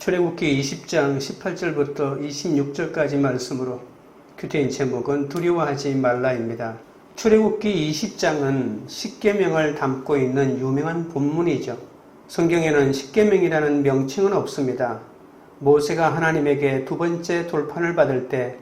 출애굽기 20장 18절부터 26절까지 말씀으로 큐티인 제목은 두려워하지 말라입니다. 출애굽기 20장은 십계명을 담고 있는 유명한 본문이죠. 성경에는 십계명이라는 명칭은 없습니다. 모세가 하나님에게 두 번째 돌판을 받을 때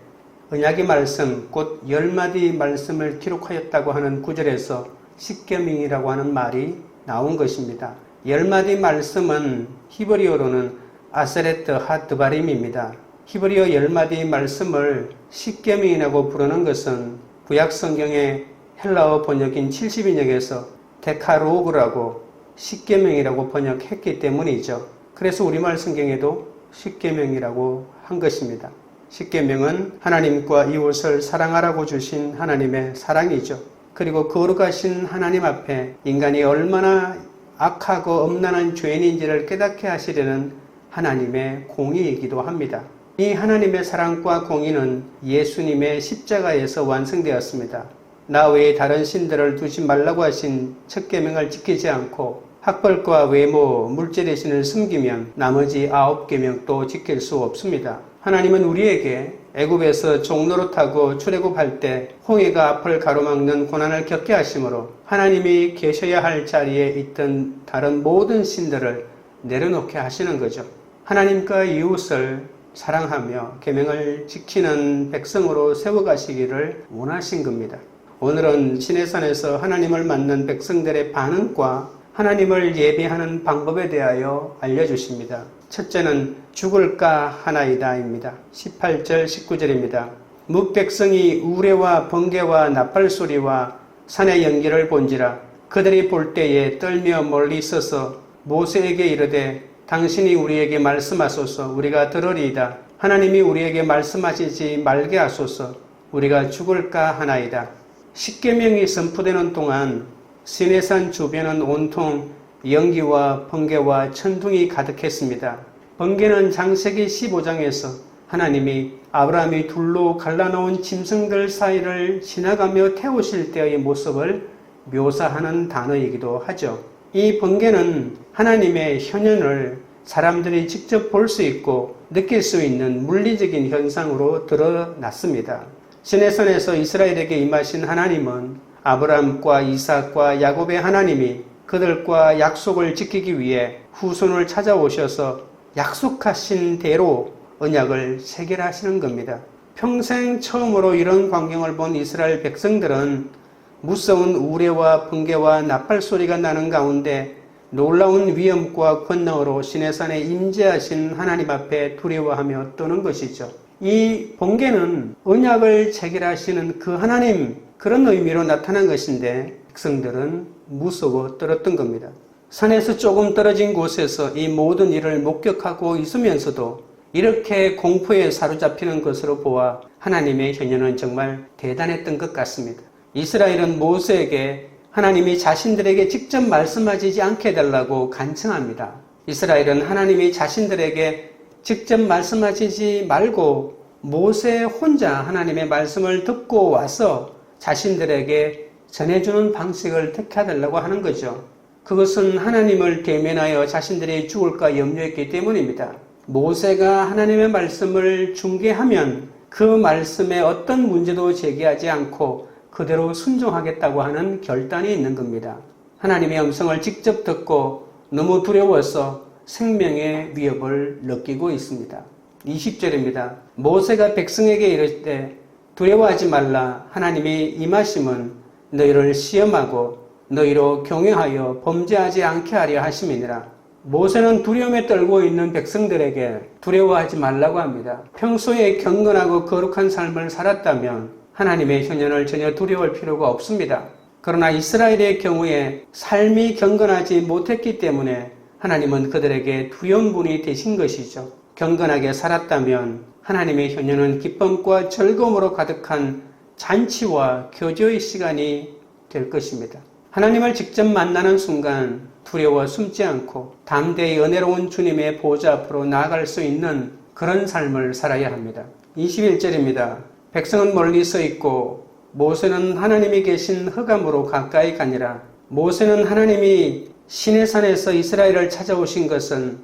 언약의 말씀, 곧 10마디 말씀을 기록하였다고 하는 구절에서 십계명이라고 하는 말이 나온 것입니다. 10마디 말씀은 히브리어로는 아세레트 하드바림입니다. 히브리어 10마디 말씀을 십계명이라고 부르는 것은 구약 성경의 헬라어 번역인 70인역에서 데카로그라고 십계명이라고 번역했기 때문이죠. 그래서 우리말 성경에도 십계명이라고 한 것입니다. 십계명은 하나님과 이웃을 사랑하라고 주신 하나님의 사랑이죠. 그리고 거룩하신 하나님 앞에 인간이 얼마나 악하고 엄란한 죄인인지를 깨닫게 하시려는 하나님의 공의이기도 합니다. 이 하나님의 사랑과 공의는 예수님의 십자가에서 완성되었습니다. 나 외에 다른 신들을 두지 말라고 하신 첫 계명을 지키지 않고 학벌과 외모, 물질 대신을 숨기면 나머지 9계명도 지킬 수 없습니다. 하나님은 우리에게 애굽에서 종노릇하고 출애굽할 때 홍해가 앞을 가로막는 고난을 겪게 하심으로 하나님이 계셔야 할 자리에 있던 다른 모든 신들을 내려놓게 하시는 거죠. 하나님과 이웃을 사랑하며 계명을 지키는 백성으로 세워가시기를 원하신 겁니다. 오늘은 시내산에서 하나님을 만난 백성들의 반응과 하나님을 예배하는 방법에 대하여 알려주십니다. 첫째는 죽을까 하나이다입니다. 18절 19절입니다. 뭇백성이 우레와 번개와 나팔소리와 산의 연기를 본지라 그들이 볼 때에 떨며 멀리 있어서 모세에게 이르되 당신이 우리에게 말씀하소서 우리가 들으리이다. 하나님이 우리에게 말씀하시지 말게 하소서 우리가 죽을까 하나이다. 십계명이 선포되는 동안 시내산 주변은 온통 연기와 번개와 천둥이 가득했습니다. 번개는 창세기 15장에서 하나님이 아브라함이 둘로 갈라놓은 짐승들 사이를 지나가며 태우실 때의 모습을 묘사하는 단어이기도 하죠. 이 번개는 하나님의 현현을 사람들이 직접 볼 수 있고 느낄 수 있는 물리적인 현상으로 드러났습니다. 시내산에서 이스라엘에게 임하신 하나님은 아브라함과 이삭과 야곱의 하나님이 그들과 약속을 지키기 위해 후손을 찾아오셔서 약속하신 대로 언약을 체결하시는 겁니다. 평생 처음으로 이런 광경을 본 이스라엘 백성들은 무서운 우레와 번개와 나팔 소리가 나는 가운데 놀라운 위엄과 권능으로 시내산에 임재하신 하나님 앞에 두려워하며 떠는 것이죠. 이 번개는 언약을 체결하시는 그 하나님, 그런 의미로 나타난 것인데 백성들은 무서워 떨었던 겁니다. 산에서 조금 떨어진 곳에서 이 모든 일을 목격하고 있으면서도 이렇게 공포에 사로잡히는 것으로 보아 하나님의 현현은 정말 대단했던 것 같습니다. 이스라엘은 모세에게 하나님이 자신들에게 직접 말씀하시지 않게 해달라고 간청합니다. 이스라엘은 하나님이 자신들에게 직접 말씀하시지 말고 모세 혼자 하나님의 말씀을 듣고 와서 자신들에게 전해주는 방식을 택해달라고 하는 거죠. 그것은 하나님을 대면하여 자신들이 죽을까 염려했기 때문입니다. 모세가 하나님의 말씀을 중개하면 그 말씀에 어떤 문제도 제기하지 않고 그대로 순종하겠다고 하는 결단이 있는 겁니다. 하나님의 음성을 직접 듣고 너무 두려워서 생명의 위협을 느끼고 있습니다. 20절입니다. 모세가 백성에게 이를 때 두려워하지 말라. 하나님이 임하심은 너희를 시험하고 너희로 경외하여 범죄하지 않게 하려 하심이니라. 모세는 두려움에 떨고 있는 백성들에게 두려워하지 말라고 합니다. 평소에 경건하고 거룩한 삶을 살았다면 하나님의 현현을 전혀 두려워할 필요가 없습니다. 그러나 이스라엘의 경우에 삶이 경건하지 못했기 때문에 하나님은 그들에게 두려운 분이 되신 것이죠. 경건하게 살았다면 하나님의 현현은 기쁨과 즐거움으로 가득한 잔치와 교제의 시간이 될 것입니다. 하나님을 직접 만나는 순간 두려워 숨지 않고 담대히 은혜로운 주님의 보좌 앞으로 나아갈 수 있는 그런 삶을 살아야 합니다. 21절입니다. 백성은 멀리 서 있고 모세는 하나님이 계신 흑암으로 가까이 가니라. 모세는 하나님이 시내산에서 이스라엘을 찾아오신 것은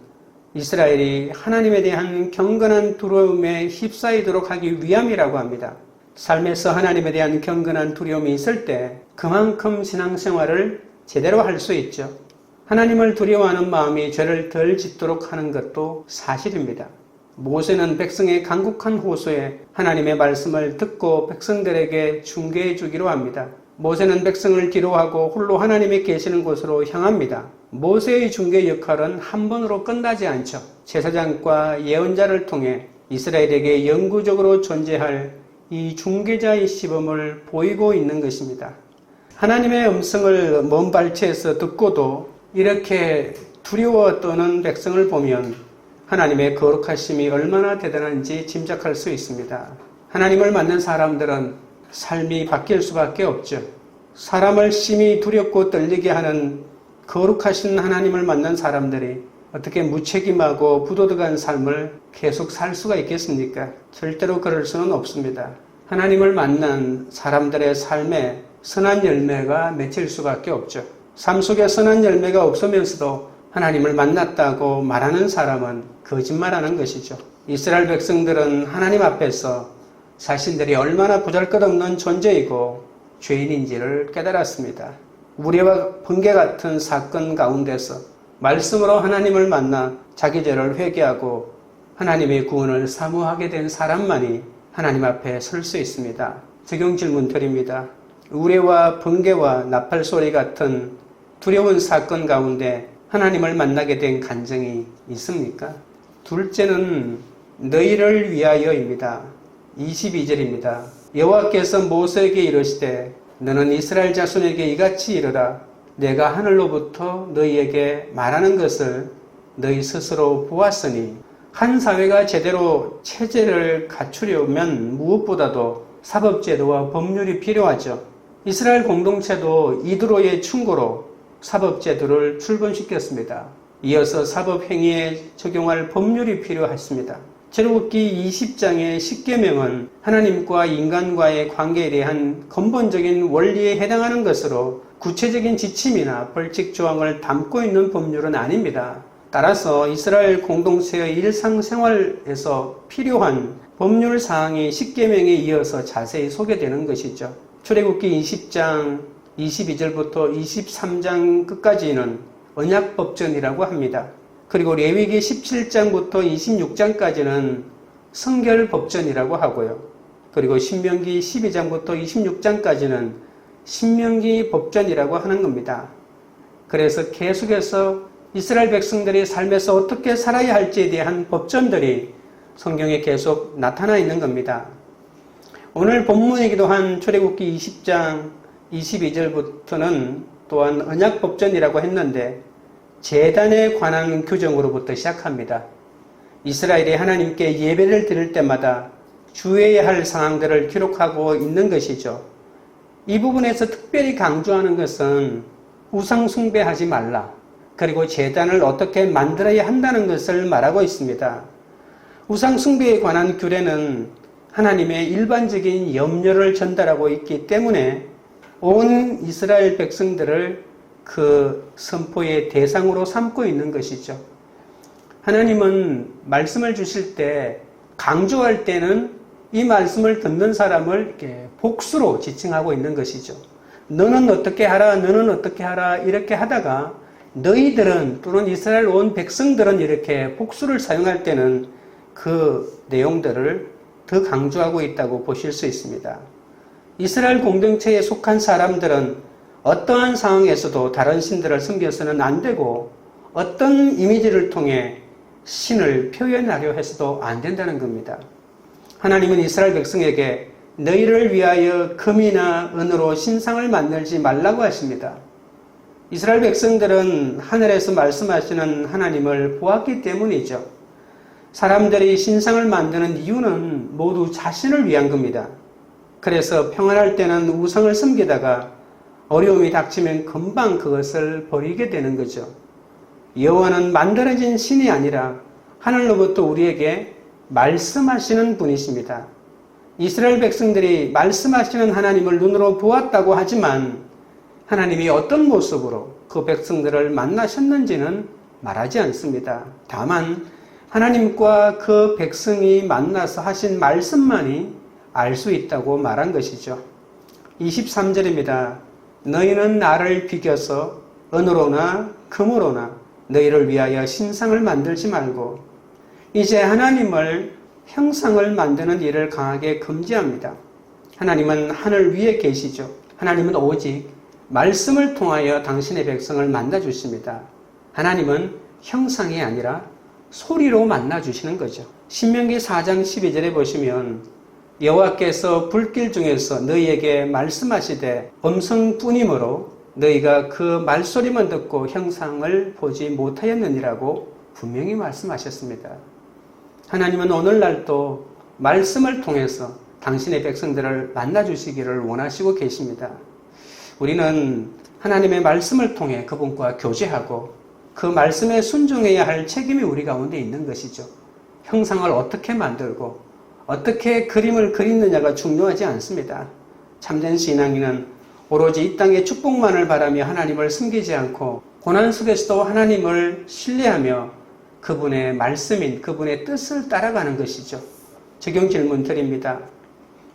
이스라엘이 하나님에 대한 경건한 두려움에 휩싸이도록 하기 위함이라고 합니다. 삶에서 하나님에 대한 경건한 두려움이 있을 때 그만큼 신앙생활을 제대로 할 수 있죠. 하나님을 두려워하는 마음이 죄를 덜 짓도록 하는 것도 사실입니다. 모세는 백성의 간곡한 호소에 하나님의 말씀을 듣고 백성들에게 중개해 주기로 합니다. 모세는 백성을 기로하고 홀로 하나님이 계시는 곳으로 향합니다. 모세의 중개 역할은 한 번으로 끝나지 않죠. 제사장과 예언자를 통해 이스라엘에게 영구적으로 존재할 이 중개자의 시범을 보이고 있는 것입니다. 하나님의 음성을 먼 발치에서 듣고도 이렇게 두려워 떠는 백성을 보면 하나님의 거룩하심이 얼마나 대단한지 짐작할 수 있습니다. 하나님을 만난 사람들은 삶이 바뀔 수밖에 없죠. 사람을 심히 두렵고 떨리게 하는 거룩하신 하나님을 만난 사람들이 어떻게 무책임하고 부도덕한 삶을 계속 살 수가 있겠습니까? 절대로 그럴 수는 없습니다. 하나님을 만난 사람들의 삶에 선한 열매가 맺힐 수밖에 없죠. 삶 속에 선한 열매가 없으면서도 하나님을 만났다고 말하는 사람은 거짓말하는 것이죠. 이스라엘 백성들은 하나님 앞에서 자신들이 얼마나 보잘것없는 존재이고 죄인인지를 깨달았습니다. 우리와 번개 같은 사건 가운데서 말씀으로 하나님을 만나 자기 죄를 회개하고 하나님의 구원을 사모하게 된 사람만이 하나님 앞에 설 수 있습니다. 적용 질문 드립니다. 우레와 번개와 나팔 소리 같은 두려운 사건 가운데 하나님을 만나게 된 간증이 있습니까? 둘째는 너희를 위하여입니다. 22절입니다. 여호와께서 모세에게 이르시되 너는 이스라엘 자손에게 이같이 이르라. 내가 하늘로부터 너희에게 말하는 것을 너희 스스로 보았으니 한 사회가 제대로 체제를 갖추려면 무엇보다도 사법제도와 법률이 필요하죠. 이스라엘 공동체도 이드로의 충고로 사법제도를 출범시켰습니다. 이어서 사법행위에 적용할 법률이 필요했습니다. 출애굽기 20장의 10계명은 하나님과 인간과의 관계에 대한 근본적인 원리에 해당하는 것으로 구체적인 지침이나 벌칙 조항을 담고 있는 법률은 아닙니다. 따라서 이스라엘 공동체의 일상생활에서 필요한 법률 사항이 10계명에 이어서 자세히 소개되는 것이죠. 출애굽기 20장 22절부터 23장 끝까지는 언약법전이라고 합니다. 그리고 레위기 17장부터 26장까지는 성결법전이라고 하고요. 그리고 신명기 12장부터 26장까지는 신명기 법전이라고 하는 겁니다. 그래서 계속해서 이스라엘 백성들이 삶에서 어떻게 살아야 할지에 대한 법전들이 성경에 계속 나타나 있는 겁니다. 오늘 본문이기도 한 출애굽기 20장 22절부터는 또한 언약법전이라고 했는데 제단에 관한 규정으로부터 시작합니다. 이스라엘이 하나님께 예배를 드릴 때마다 주의해야 할 상황들을 기록하고 있는 것이죠. 이 부분에서 특별히 강조하는 것은 우상 숭배하지 말라. 그리고 제단을 어떻게 만들어야 한다는 것을 말하고 있습니다. 우상 숭배에 관한 규례는 하나님의 일반적인 염려를 전달하고 있기 때문에 온 이스라엘 백성들을 그 선포의 대상으로 삼고 있는 것이죠. 하나님은 말씀을 주실 때 강조할 때는 이 말씀을 듣는 사람을 이렇게 복수로 지칭하고 있는 것이죠. 너는 어떻게 하라, 너는 어떻게 하라 이렇게 하다가 너희들은 또는 이스라엘 온 백성들은 이렇게 복수를 사용할 때는 그 내용들을 더 강조하고 있다고 보실 수 있습니다. 이스라엘 공동체에 속한 사람들은 어떠한 상황에서도 다른 신들을 섬겨서는 안 되고 어떤 이미지를 통해 신을 표현하려 해서도 안 된다는 겁니다. 하나님은 이스라엘 백성에게 너희를 위하여 금이나 은으로 신상을 만들지 말라고 하십니다. 이스라엘 백성들은 하늘에서 말씀하시는 하나님을 보았기 때문이죠. 사람들이 신상을 만드는 이유는 모두 자신을 위한 겁니다. 그래서 평안할 때는 우상을 섬기다가 어려움이 닥치면 금방 그것을 버리게 되는 거죠. 여호와는 만들어진 신이 아니라 하늘로부터 우리에게 말씀하시는 분이십니다. 이스라엘 백성들이 말씀하시는 하나님을 눈으로 보았다고 하지만 하나님이 어떤 모습으로 그 백성들을 만나셨는지는 말하지 않습니다. 다만 하나님과 그 백성이 만나서 하신 말씀만이 알 수 있다고 말한 것이죠. 23절입니다. 너희는 나를 비겨서 은으로나 금으로나 너희를 위하여 신상을 만들지 말고 이제 하나님을 형상을 만드는 일을 강하게 금지합니다. 하나님은 하늘 위에 계시죠. 하나님은 오직 말씀을 통하여 당신의 백성을 만나주십니다. 하나님은 형상이 아니라 소리로 만나주시는 거죠. 신명기 4장 12절에 보시면 여호와께서 불길 중에서 너희에게 말씀하시되 음성뿐이므로 너희가 그 말소리만 듣고 형상을 보지 못하였느니라고 분명히 말씀하셨습니다. 하나님은 오늘날도 말씀을 통해서 당신의 백성들을 만나주시기를 원하시고 계십니다. 우리는 하나님의 말씀을 통해 그분과 교제하고 그 말씀에 순종해야 할 책임이 우리 가운데 있는 것이죠. 형상을 어떻게 만들고 어떻게 그림을 그리느냐가 중요하지 않습니다. 참된 신앙인은 오로지 이 땅의 축복만을 바라며 하나님을 숨기지 않고 고난 속에서도 하나님을 신뢰하며 그분의 말씀인 그분의 뜻을 따라가는 것이죠. 적용 질문 드립니다.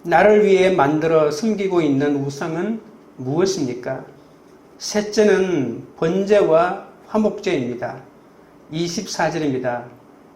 나를 위해 만들어 숨기고 있는 우상은 무엇입니까? 셋째는 번제와 화목제입니다. 24절입니다.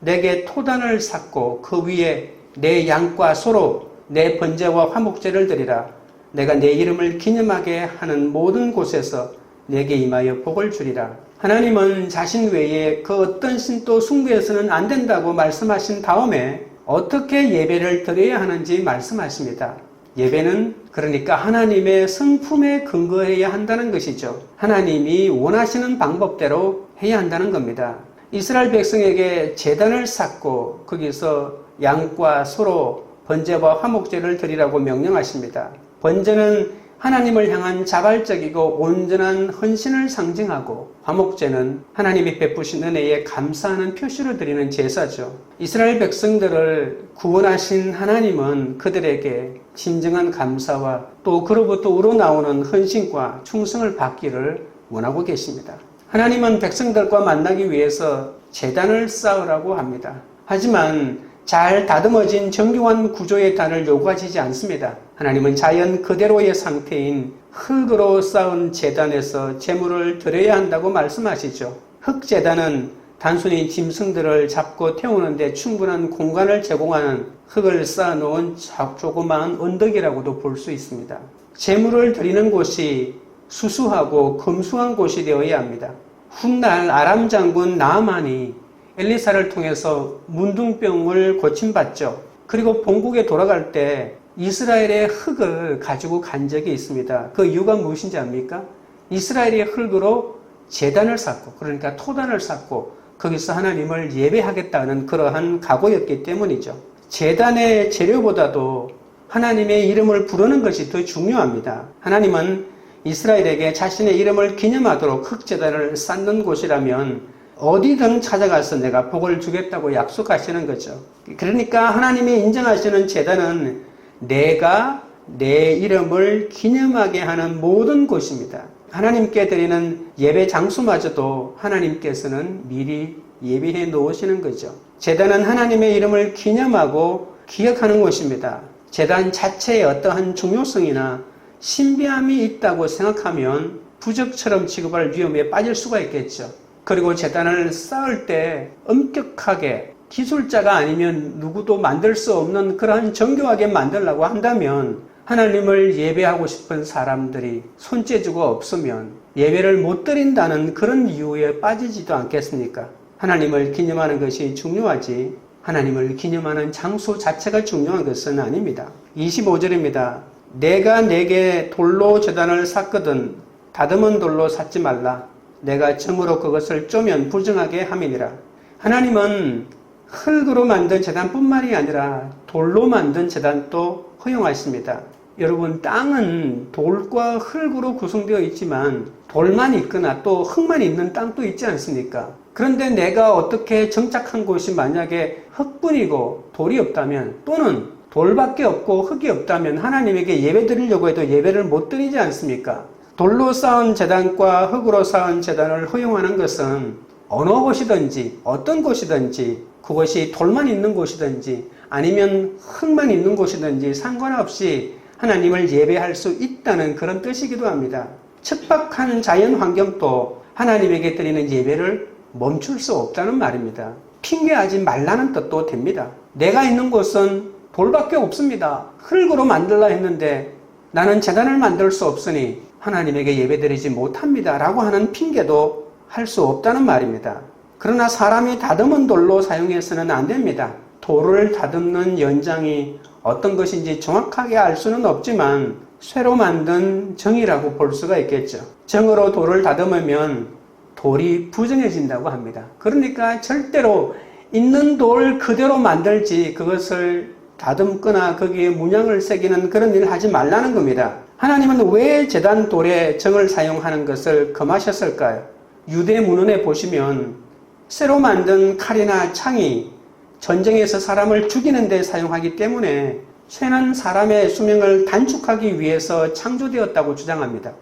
내게 토단을 쌓고 그 위에 내 양과 소로 내 번제와 화목제를 드리라. 내가 내 이름을 기념하게 하는 모든 곳에서 내게 임하여 복을 주리라. 하나님은 자신 외에 그 어떤 신도 숭배해서는 안 된다고 말씀하신 다음에 어떻게 예배를 드려야 하는지 말씀하십니다. 예배는 그러니까 하나님의 성품에 근거해야 한다는 것이죠. 하나님이 원하시는 방법대로 해야 한다는 겁니다. 이스라엘 백성에게 제단을 쌓고 거기서 양과 소로 번제와 화목제를 드리라고 명령하십니다. 번제는 하나님을 향한 자발적이고 온전한 헌신을 상징하고 화목제는 하나님이 베푸신 은혜에 감사하는 표시로 드리는 제사죠. 이스라엘 백성들을 구원하신 하나님은 그들에게 진정한 감사와 또 그로부터 우러나오는 헌신과 충성을 받기를 원하고 계십니다. 하나님은 백성들과 만나기 위해서 제단을 쌓으라고 합니다. 하지만 잘 다듬어진 정교한 구조의 단을 요구하시지 않습니다. 하나님은 자연 그대로의 상태인 흙으로 쌓은 제단에서 제물을 드려야 한다고 말씀하시죠. 흙제단은 단순히 짐승들을 잡고 태우는데 충분한 공간을 제공하는 흙을 쌓아놓은 조그마한 언덕이라고도 볼 수 있습니다. 제물을 드리는 곳이 수수하고 검소한 곳이 되어야 합니다. 훗날 아람 장군 나아만이 엘리사를 통해서 문둥병을 고침받죠. 그리고 본국에 돌아갈 때 이스라엘의 흙을 가지고 간 적이 있습니다. 그 이유가 무엇인지 압니까? 이스라엘의 흙으로 제단을 쌓고 그러니까 토단을 쌓고 거기서 하나님을 예배하겠다는 그러한 각오였기 때문이죠. 제단의 재료보다도 하나님의 이름을 부르는 것이 더 중요합니다. 하나님은 이스라엘에게 자신의 이름을 기념하도록 흙제단을 쌓는 곳이라면 어디든 찾아가서 내가 복을 주겠다고 약속하시는 거죠. 그러니까 하나님이 인정하시는 제단은 내가 내 이름을 기념하게 하는 모든 곳입니다. 하나님께 드리는 예배 장소마저도 하나님께서는 미리 예비해 놓으시는 거죠. 제단은 하나님의 이름을 기념하고 기억하는 곳입니다. 제단 자체에 어떠한 중요성이나 신비함이 있다고 생각하면 부적처럼 취급할 위험에 빠질 수가 있겠죠. 그리고 제단을 쌓을 때 엄격하게 기술자가 아니면 누구도 만들 수 없는 그러한 정교하게 만들려고 한다면 하나님을 예배하고 싶은 사람들이 손재주가 없으면 예배를 못 드린다는 그런 이유에 빠지지도 않겠습니까? 하나님을 기념하는 것이 중요하지 하나님을 기념하는 장소 자체가 중요한 것은 아닙니다. 25절입니다. 내가 내게 돌로 제단을 쌓거든 다듬은 돌로 쌓지 말라. 내가 점으로 그것을 쪼면 부정하게 함이니라. 하나님은 흙으로 만든 제단뿐만이 아니라 돌로 만든 제단도 허용하십니다. 여러분, 땅은 돌과 흙으로 구성되어 있지만 돌만 있거나 또 흙만 있는 땅도 있지 않습니까? 그런데 내가 어떻게 정착한 곳이 만약에 흙뿐이고 돌이 없다면 또는 돌밖에 없고 흙이 없다면 하나님에게 예배 드리려고 해도 예배를 못 드리지 않습니까? 돌로 쌓은 제단과 흙으로 쌓은 제단을 허용하는 것은 어느 곳이든지 어떤 곳이든지 그것이 돌만 있는 곳이든지 아니면 흙만 있는 곳이든지 상관없이 하나님을 예배할 수 있다는 그런 뜻이기도 합니다. 척박한 자연 환경도 하나님에게 드리는 예배를 멈출 수 없다는 말입니다. 핑계하지 말라는 뜻도 됩니다. 내가 있는 곳은 돌밖에 없습니다. 흙으로 만들라 했는데 나는 제단을 만들 수 없으니 하나님에게 예배드리지 못합니다. 라고 하는 핑계도 할 수 없다는 말입니다. 그러나 사람이 다듬은 돌로 사용해서는 안 됩니다. 돌을 다듬는 연장이 어떤 것인지 정확하게 알 수는 없지만 쇠로 만든 정이라고 볼 수가 있겠죠. 정으로 돌을 다듬으면 돌이 부정해진다고 합니다. 그러니까 절대로 있는 돌 그대로 만들지 그것을 다듬거나 거기에 문양을 새기는 그런 일을 하지 말라는 겁니다. 하나님은 왜 제단 돌에 정을 사용하는 것을 금하셨을까요? 유대 문헌에 보시면 새로 만든 칼이나 창이 전쟁에서 사람을 죽이는 데 사용하기 때문에 쇠는 사람의 수명을 단축하기 위해서 창조되었다고 주장합니다.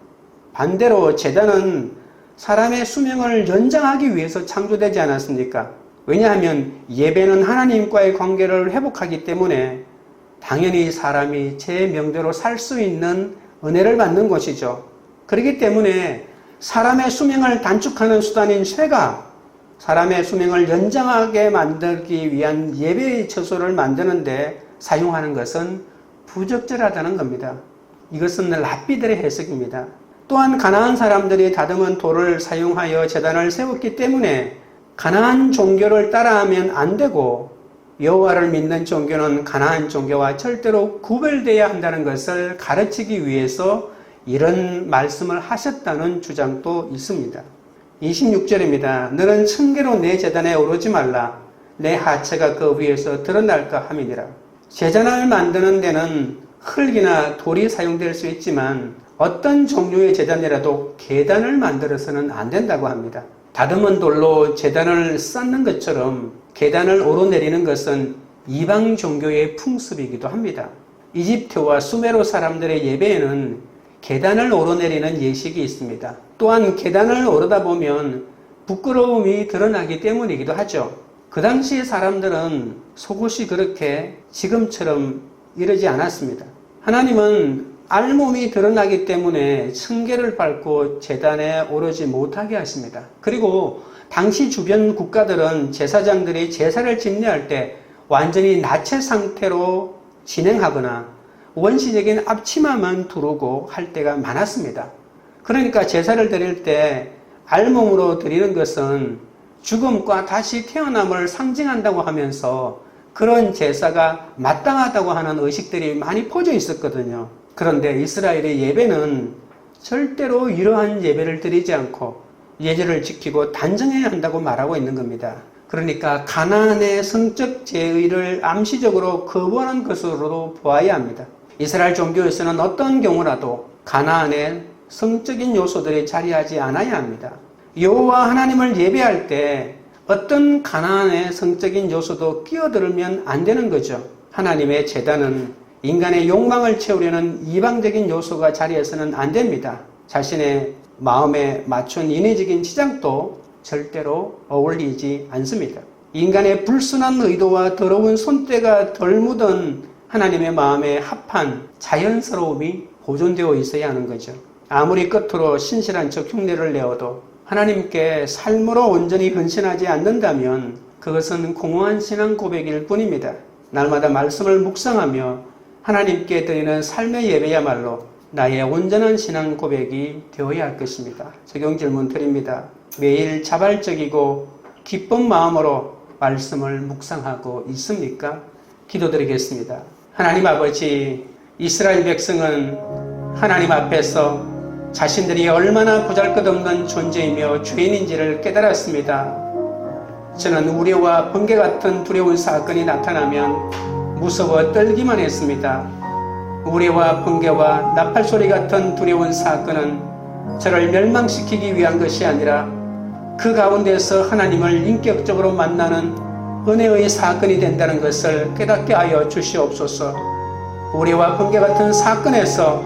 반대로 제단은 사람의 수명을 연장하기 위해서 창조되지 않았습니까? 왜냐하면 예배는 하나님과의 관계를 회복하기 때문에 당연히 사람이 제 명대로 살 수 있는 은혜를 받는 것이죠. 그렇기 때문에 사람의 수명을 단축하는 수단인 쇠가 사람의 수명을 연장하게 만들기 위한 예배의 처소를 만드는데 사용하는 것은 부적절하다는 겁니다. 이것은 랍비들의 해석입니다. 또한 가나안 사람들이 다듬은 돌을 사용하여 제단을 세웠기 때문에 가나안 종교를 따라하면 안 되고 여호와를 믿는 종교는 가나안 종교와 절대로 구별되어야 한다는 것을 가르치기 위해서 이런 말씀을 하셨다는 주장도 있습니다. 26절입니다. 너는 층계로 내 제단에 오르지 말라. 내 하체가 그 위에서 드러날까 함이니라. 제단을 만드는 데는 흙이나 돌이 사용될 수 있지만 어떤 종류의 제단이라도 계단을 만들어서는 안 된다고 합니다. 다듬은 돌로 제단을 쌓는 것처럼 계단을 오르내리는 것은 이방 종교의 풍습이기도 합니다. 이집트와 수메르 사람들의 예배에는 계단을 오르내리는 예식이 있습니다. 또한 계단을 오르다 보면 부끄러움이 드러나기 때문이기도 하죠. 그 당시 사람들은 속옷이 그렇게 지금처럼 이러지 않았습니다. 하나님은 알몸이 드러나기 때문에 층계를 밟고 제단에 오르지 못하게 하십니다. 그리고 당시 주변 국가들은 제사장들이 제사를 집례할 때 완전히 나체 상태로 진행하거나 원시적인 앞치마만 두르고 할 때가 많았습니다. 그러니까 제사를 드릴 때 알몸으로 드리는 것은 죽음과 다시 태어남을 상징한다고 하면서 그런 제사가 마땅하다고 하는 의식들이 많이 퍼져 있었거든요. 그런데 이스라엘의 예배는 절대로 이러한 예배를 드리지 않고 예절을 지키고 단정해야 한다고 말하고 있는 겁니다. 그러니까 가나안의 성적 제의를 암시적으로 거부하는 것으로도 보아야 합니다. 이스라엘 종교에서는 어떤 경우라도 가나안의 성적인 요소들이 자리하지 않아야 합니다. 여호와 하나님을 예배할 때 어떤 가나안의 성적인 요소도 끼어들면 안 되는 거죠. 하나님의 제단은 인간의 욕망을 채우려는 이방적인 요소가 자리해서는 안 됩니다. 자신의 마음에 맞춘 인위적인 치장도 절대로 어울리지 않습니다. 인간의 불순한 의도와 더러운 손때가 덜 묻은 하나님의 마음에 합한 자연스러움이 보존되어 있어야 하는 거죠. 아무리 끝으로 신실한 척 흉내를 내어도 하나님께 삶으로 온전히 헌신하지 않는다면 그것은 공허한 신앙 고백일 뿐입니다. 날마다 말씀을 묵상하며 하나님께 드리는 삶의 예배야말로 나의 온전한 신앙 고백이 되어야 할 것입니다. 적용 질문 드립니다. 매일 자발적이고 기쁜 마음으로 말씀을 묵상하고 있습니까? 기도드리겠습니다. 하나님 아버지, 이스라엘 백성은 하나님 앞에서 자신들이 얼마나 보잘것없는 존재이며 죄인인지를 깨달았습니다. 저는 우려와 번개 같은 두려운 사건이 나타나면 무서워 떨기만 했습니다. 우레와 번개와 나팔소리 같은 두려운 사건은 저를 멸망시키기 위한 것이 아니라 그 가운데서 하나님을 인격적으로 만나는 은혜의 사건이 된다는 것을 깨닫게 하여 주시옵소서. 우레와 번개 같은 사건에서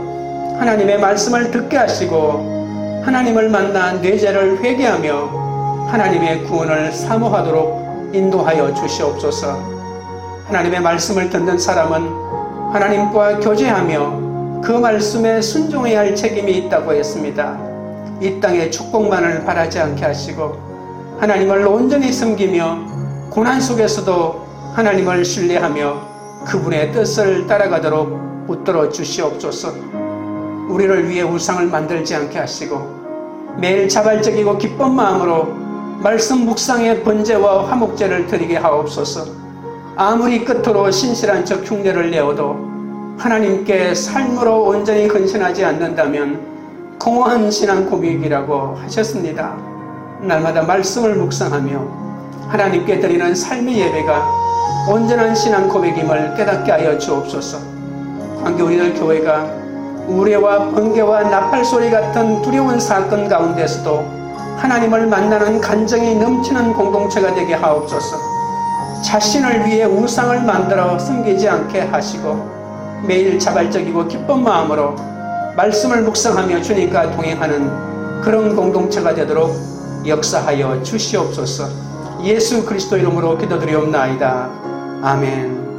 하나님의 말씀을 듣게 하시고 하나님을 만나 내 죄를 회개하며 하나님의 구원을 사모하도록 인도하여 주시옵소서. 하나님의 말씀을 듣는 사람은 하나님과 교제하며 그 말씀에 순종해야 할 책임이 있다고 했습니다. 이 땅의 축복만을 바라지 않게 하시고 하나님을 온전히 섬기며 고난 속에서도 하나님을 신뢰하며 그분의 뜻을 따라가도록 붙들어 주시옵소서. 우리를 위해 우상을 만들지 않게 하시고 매일 자발적이고 기쁜 마음으로 말씀 묵상의 번제와 화목제를 드리게 하옵소서. 아무리 끝으로 신실한 척 흉내를 내어도 하나님께 삶으로 온전히 헌신하지 않는다면 공허한 신앙 고백이라고 하셨습니다. 날마다 말씀을 묵상하며 하나님께 드리는 삶의 예배가 온전한 신앙 고백임을 깨닫게 하여 주옵소서. 관계 우리들 교회가 우레와 번개와 나팔 소리 같은 두려운 사건 가운데서도 하나님을 만나는 간정이 넘치는 공동체가 되게 하옵소서. 자신을 위해 우상을 만들어 섬기지 않게 하시고 매일 자발적이고 기쁜 마음으로 말씀을 묵상하며 주님과 동행하는 그런 공동체가 되도록 역사하여 주시옵소서. 예수 그리스도 이름으로 기도드리옵나이다. 아멘.